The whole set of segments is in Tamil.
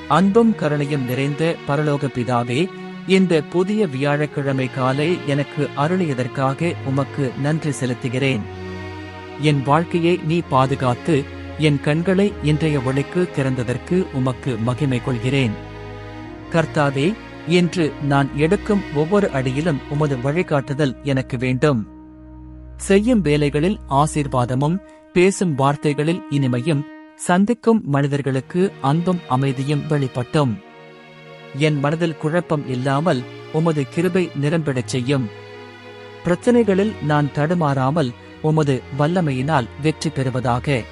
அன்பும் கருணையும் நிறைந்த பரலோக பிதாவே, இந்த புதிய வியாழக்கிழமை காலை எனக்கு அருளியதற்காக உமக்கு நன்றி செலுத்துகிறேன். என் வாழ்க்கையை நீ பாதுகாத்து என் கண்களை இன்றைய ஒளிக்கு திறந்ததற்கு உமக்கு மகிமை கொள்கிறேன். கர்த்தாவே, இன்று நான் எடுக்கும் ஒவ்வொரு அடியிலும் உமது வழிகாட்டுதல் எனக்கு வேண்டும். செய்யும் வேலைகளில் ஆசீர்வாதமும், பேசும் வார்த்தைகளில் இனிமையும், சந்திக்கும் மனிதர்களுக்கு அன்பும் அமைதியும் வெளிப்பட்டும். என் மனதில் குழப்பம் இல்லாமல் உமது கிருபை நிரம்பிடச் செய்யும். பிரச்சனைகளில் நான் தடுமாறாமல் உமது வல்லமையினால் வெற்றி பெறுவதாக.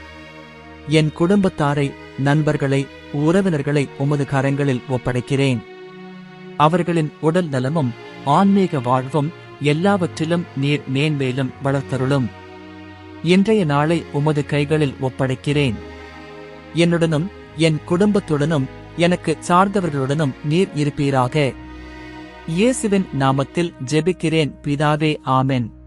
என் குடும்பத்தாரை, நண்பர்களை, உறவினர்களை உமது கரங்களில் ஒப்படைக்கிறேன். அவர்களின் உடல் நலமும் ஆன்மீக வாழ்வும் எல்லாவற்றிலும் நீர் மேன்மேலும் வளர்த்தருளும். இன்றைய நாளை உமது கைகளில் ஒப்படைக்கிறேன். என்னுடனும் என் குடும்பத்துடனும் எனக்கு சார்ந்தவர்களுடனும் நீர் இருப்பீராக. இயேசுவின் நாமத்தில் ஜெபிக்கிறேன் பிதாவே, ஆமென்.